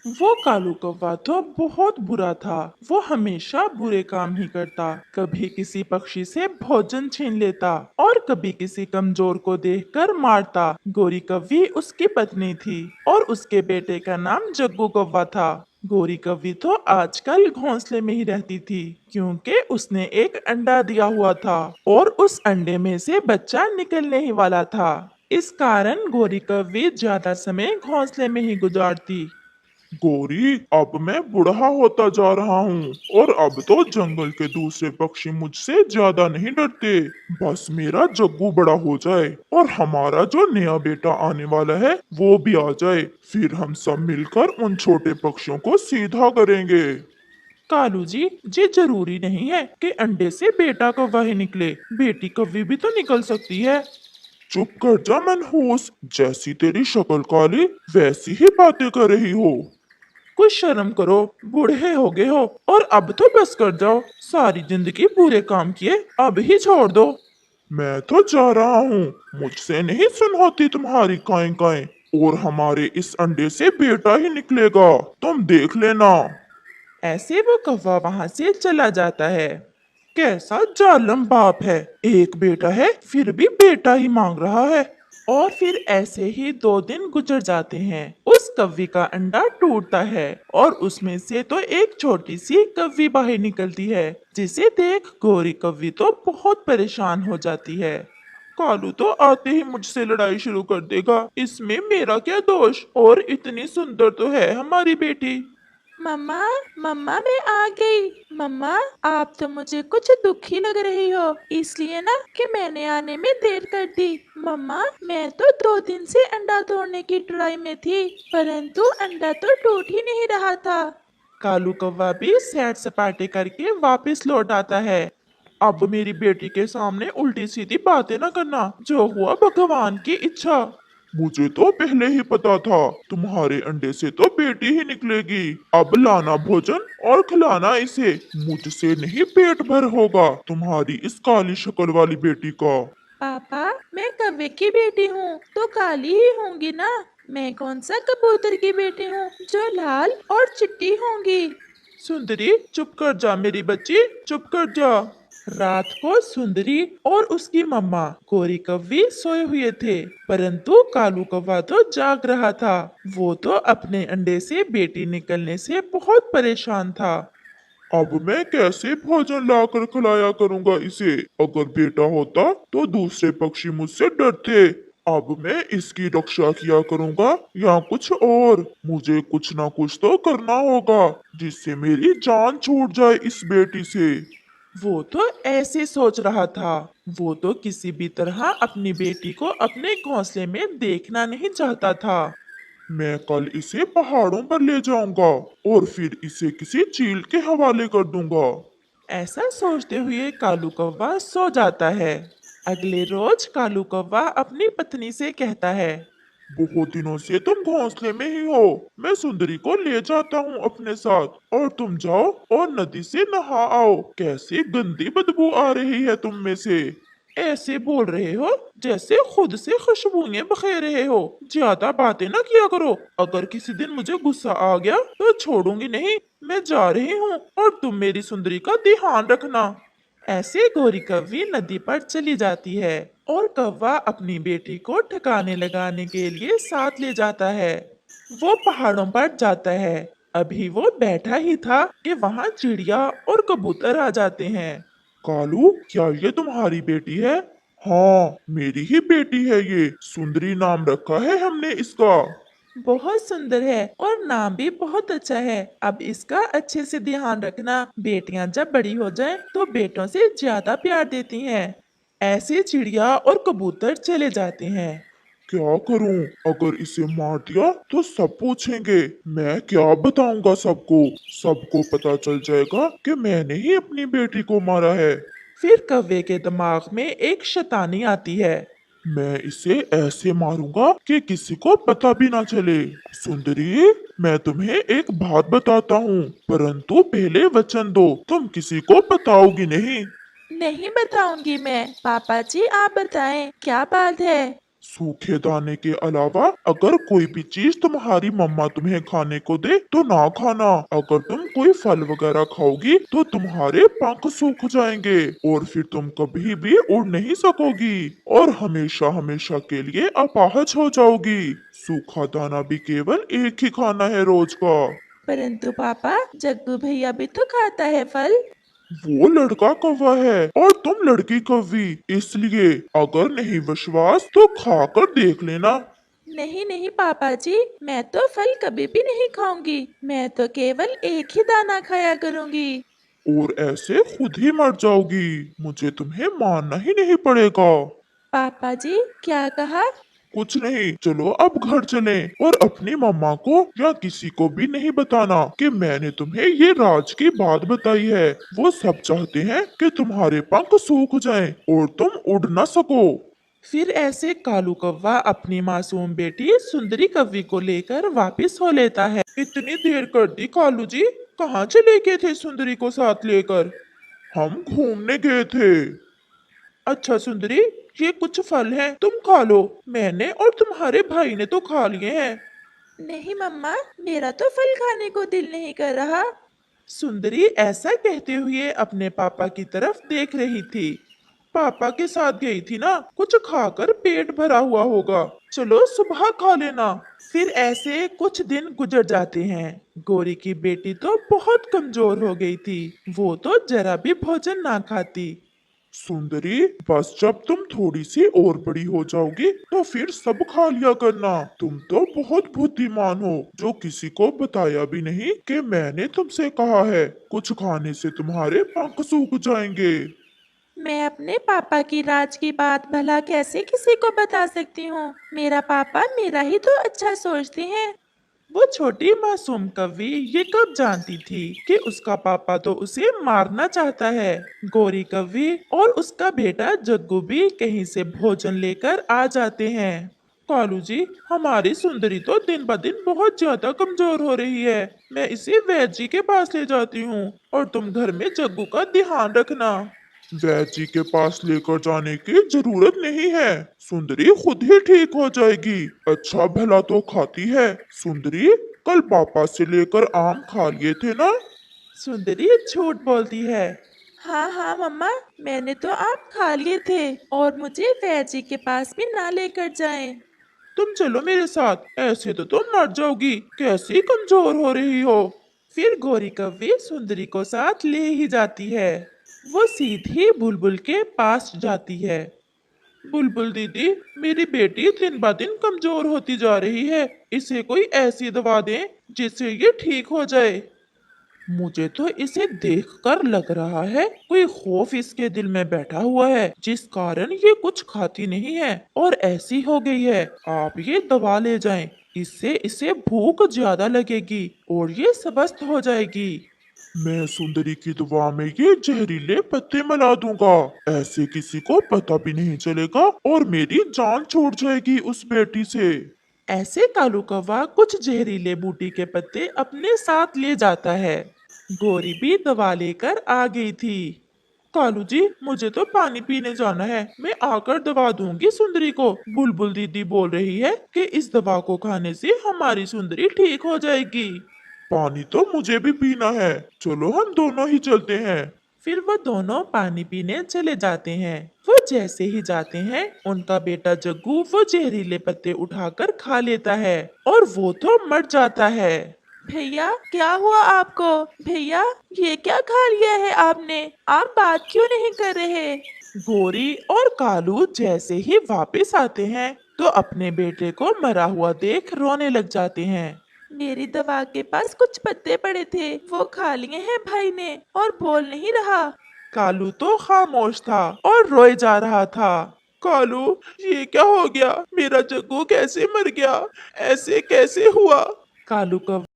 वो कालू कौवा तो बहुत बुरा था। वो हमेशा बुरे काम ही करता। कभी किसी पक्षी से भोजन छीन लेता और कभी किसी कमजोर को देखकर मारता। गोरी कौवी उसकी पत्नी थी और उसके बेटे का नाम जग्गू कौवा था। गोरी कौवी तो आजकल घोंसले में ही रहती थी क्योंकि उसने एक अंडा दिया हुआ था और उस अंडे में से बच्चा निकलने ही वाला था। इस कारण गोरी कौवी ज्यादा समय घोंसले में ही गुजारती। गौरी, अब मैं बूढ़ा होता जा रहा हूँ और अब तो जंगल के दूसरे पक्षी मुझसे ज्यादा नहीं डरते। बस मेरा जग्गू बड़ा हो जाए और हमारा जो नया बेटा आने वाला है वो भी आ जाए, फिर हम सब मिलकर उन छोटे पक्षियों को सीधा करेंगे। कालू जी, ये जरूरी नहीं है कि अंडे से बेटा कौवा ही निकले। बेटी कौवी भी तो निकल सकती है। चुप कर जा मनहूस, जैसी तेरी शक्ल काली वैसी ही बातें कर रही हो। कुछ शर्म करो। बूढ़े हो गए हो और अब तो बस कर जाओ। सारी जिंदगी बुरे काम किए, अब ही छोड़ दो। मैं तो जा रहा हूँ, मुझसे नहीं सुन होती तुम्हारी काएं काएं, और हमारे इस अंडे से बेटा ही निकलेगा, तुम देख लेना। ऐसे वो कौवा वहां से चला जाता है। कैसा जालिम बाप है। एक बेटा है फिर भी बेटा ही मांग रहा है। और फिर ऐसे ही 2 दिन गुजर जाते हैं। उस कव्वी का अंडा टूटता है और उसमें से तो एक छोटी सी कव्वी बाहर निकलती है, जिसे देख गोरी कव्वी तो बहुत परेशान हो जाती है। कालू तो आते ही मुझसे लड़ाई शुरू कर देगा। इसमें मेरा क्या दोष? और इतनी सुंदर तो है हमारी बेटी। मम्मा, मम्मा मैं आ गई। मम्मा, आप तो मुझे कुछ दुखी लग रही हो, इसलिए ना कि मैंने आने में देर कर दी। मम्मा, मैं तो 2 दिन से अंडा तोड़ने की ट्राई में थी, परंतु अंडा तो टूट ही नहीं रहा था। कालू कौवा भी सैर सपाटे करके वापस लौट आता है। अब मेरी बेटी के सामने उल्टी सीधी बातें न करना। जो हुआ भगवान की इच्छा। मुझे तो पहले ही पता था, तुम्हारे अंडे से तो बेटी ही निकलेगी। अब लाना भोजन और खिलाना इसे, मुझसे नहीं पेट भर होगा तुम्हारी इस काली शक्ल वाली बेटी का। पापा, मैं कव्वे की बेटी हूँ तो काली ही होंगी ना। मैं कौन सा कबूतर की बेटी हूँ जो लाल और चिट्टी होंगी। सुंदरी, चुप कर जा मेरी बच्ची, चुप कर जा। रात को सुंदरी और उसकी मम्मा गोरी कव्वी सोए हुए थे, परंतु कालू कौवा तो जाग रहा था। वो तो अपने अंडे से बेटी निकलने से बहुत परेशान था। अब मैं कैसे भोजन लाकर खिलाया करूंगा इसे? अगर बेटा होता तो दूसरे पक्षी मुझसे डरते। अब मैं इसकी रक्षा किया करूंगा या कुछ और? मुझे कुछ ना कुछ तो करना होगा जिससे मेरी जान छूट जाए इस बेटी से। वो तो ऐसे सोच रहा था। वो तो किसी भी तरह अपनी बेटी को अपने घोंसले में देखना नहीं चाहता था। मैं कल इसे पहाड़ों पर ले जाऊंगा और फिर इसे किसी चील के हवाले कर दूंगा। ऐसा सोचते हुए कालू कौवा सो जाता है। अगले रोज कालू कौवा अपनी पत्नी से कहता है। बहुत दिनों से तुम घोंसले में ही हो, मैं सुंदरी को ले जाता हूँ अपने साथ और तुम जाओ और नदी से नहा आओ। कैसी गंदी बदबू आ रही है तुम में से। ऐसे बोल रहे हो जैसे खुद से खुशबुएं बखेर रहे हो। ज्यादा बातें ना किया करो। अगर किसी दिन मुझे गुस्सा आ गया तो छोड़ूंगी नहीं। मैं जा रही हूँ और तुम मेरी सुंदरी का ध्यान रखना। ऐसे गोरी कव्वी नदी पर चली जाती है और कौवा अपनी बेटी को ठिकाने लगाने के लिए साथ ले जाता है। वो पहाड़ों पर जाता है। अभी वो बैठा ही था कि वहाँ चिड़िया और कबूतर आ जाते हैं। कालू, क्या ये तुम्हारी बेटी है? हाँ, मेरी ही बेटी है ये, सुंदरी नाम रखा है हमने इसका। बहुत सुंदर है और नाम भी बहुत अच्छा है। अब इसका अच्छे से ध्यान रखना। बेटियां जब बड़ी हो जाएं तो बेटों से ज्यादा प्यार देती हैं। ऐसे चिड़िया और कबूतर चले जाते हैं। क्या करूं? अगर इसे मार दिया तो सब पूछेंगे, मैं क्या बताऊंगा सबको? सबको पता चल जाएगा कि मैंने ही अपनी बेटी को मारा है। फिर कौवे के दिमाग में एक शैतानी आती है। मैं इसे ऐसे मारूंगा कि किसी को पता भी ना चले। सुंदरी, मैं तुम्हें एक बात बताता हूँ, परंतु पहले वचन दो तुम किसी को बताओगी नहीं। नहीं बताऊंगी मैं। पापा जी आप बताएं क्या बात है। सूखे दाने के अलावा अगर कोई भी चीज तुम्हारी मम्मा तुम्हें खाने को दे तो ना खाना। अगर तुम कोई फल वगैरह खाओगी तो तुम्हारे पंख सूख जाएंगे और फिर तुम कभी भी उड़ नहीं सकोगी और हमेशा हमेशा के लिए अपाहज हो जाओगी। सूखा दाना भी केवल एक ही खाना है रोज का। परंतु पापा, जग्गू भैया भी तो खाता है फल। वो लड़का कौवा है और तुम लड़की कौवी, इसलिए अगर नहीं विश्वास तो खाकर देख लेना। नहीं नहीं पापा जी, मैं तो फल कभी भी नहीं खाऊंगी। मैं तो केवल एक ही दाना खाया करूंगी। और ऐसे खुद ही मर जाओगी, मुझे तुम्हें मानना ही नहीं पड़ेगा। पापा जी, क्या कहा? कुछ नहीं, चलो अब घर चलें और अपनी मम्मा को या किसी को भी नहीं बताना कि मैंने तुम्हें ये राज की बात बताई है। वो सब चाहते हैं कि तुम्हारे पंख सूख जाएं और तुम उड़ ना सको। फिर ऐसे कालू कौवा अपनी मासूम बेटी सुंदरी कव्वी को लेकर वापस हो लेता है। इतनी देर कर दी कालू जी, कहाँ चले गए थे सुंदरी को साथ लेकर? हम घूमने गए थे। अच्छा सुंदरी, ये कुछ फल हैं, तुम खा लो। मैंने और तुम्हारे भाई ने तो खा लिए हैं। नहीं मम्मा, मेरा तो फल खाने को दिल नहीं कर रहा। सुंदरी ऐसा कहते हुए अपने पापा की तरफ देख रही थी। पापा के साथ गई थी ना, कुछ खाकर पेट भरा हुआ होगा। चलो सुबह खा लेना। फिर ऐसे कुछ दिन गुजर जाते हैं। गोरी की बेटी तो बहुत कमजोर हो गई थी। वो तो जरा भी भोजन ना खाती। सुंदरी, बस जब तुम थोड़ी सी और बड़ी हो जाओगी तो फिर सब खा लिया करना। तुम तो बहुत बुद्धिमान हो जो किसी को बताया भी नहीं कि मैंने तुमसे कहा है। कुछ खाने से तुम्हारे पंख सूख जाएंगे। मैं अपने पापा की राज की बात भला कैसे किसी को बता सकती हूँ? मेरा पापा मेरा ही तो अच्छा सोचते हैं। वो छोटी मासूम कवि ये कब जानती थी कि उसका पापा तो उसे मारना चाहता है। गोरी कवि और उसका बेटा जग्गू भी कहीं से भोजन लेकर आ जाते हैं। कालू जी, हमारी सुंदरी तो दिन ब दिन बहुत ज्यादा कमजोर हो रही है। मैं इसे वैद्य जी के पास ले जाती हूँ और तुम घर में जग्गू का ध्यान रखना। वैद्य जी के पास लेकर जाने की जरूरत नहीं है, सुंदरी खुद ही ठीक हो जाएगी। अच्छा भला तो खाती है। सुंदरी, कल पापा से लेकर आम खा लिए थे ना? सुंदरी झूठ बोलती है। हाँ हाँ मम्मा, मैंने तो आप खा लिए थे और मुझे वैद्य जी के पास भी ना लेकर जाएं। तुम चलो मेरे साथ, ऐसे तो तुम मर जाओगी। कैसी कमजोर हो रही हो। फिर गोरी कव्वी सुंदरी को साथ ले ही जाती है। वो सीधी बुलबुल के पास जाती है। बुलबुल दीदी, मेरी बेटी दिन ब दिन कमजोर होती जा रही है। इसे कोई ऐसी दवा दें जिससे ये ठीक हो जाए। मुझे तो इसे देखकर लग रहा है कोई खौफ इसके दिल में बैठा हुआ है, जिस कारण ये कुछ खाती नहीं है और ऐसी हो गई है। आप ये दवा ले जाएं, इससे इसे भूख ज्यादा लगेगी और ये स्वस्थ हो जाएगी। मैं सुंदरी की दवा में ये जहरीले पत्ते मिला दूंगा। ऐसे किसी को पता भी नहीं चलेगा और मेरी जान छूट जाएगी उस बेटी से। ऐसे कालू कौवा कुछ जहरीले बूटी के पत्ते अपने साथ ले जाता है। गोरी भी दवा लेकर आ गई थी। कालू जी, मुझे तो पानी पीने जाना है, मैं आकर दवा दूंगी सुंदरी को। बुलबुल दीदी बोल रही है कि इस दवा को खाने से हमारी सुंदरी ठीक हो जाएगी। पानी तो मुझे भी पीना है, चलो हम दोनों ही चलते हैं। फिर वो दोनों पानी पीने चले जाते हैं। वो जैसे ही जाते हैं, उनका बेटा जग्गू वो जहरीले पत्ते उठाकर खा लेता है और वो तो मर जाता है। भैया, क्या हुआ आपको? भैया, ये क्या खा लिया है आपने? आप बात क्यों नहीं कर रहे? गोरी और कालू जैसे ही वापस आते हैं तो अपने बेटे को मरा हुआ देख रोने लग जाते हैं। मेरी दवा के पास कुछ पत्ते पड़े थे, वो खा लिए हैं भाई ने और बोल नहीं रहा। कालू तो खामोश था और रोए जा रहा था। कालू, ये क्या हो गया? मेरा जग्गू कैसे मर गया? ऐसे कैसे हुआ? कालू का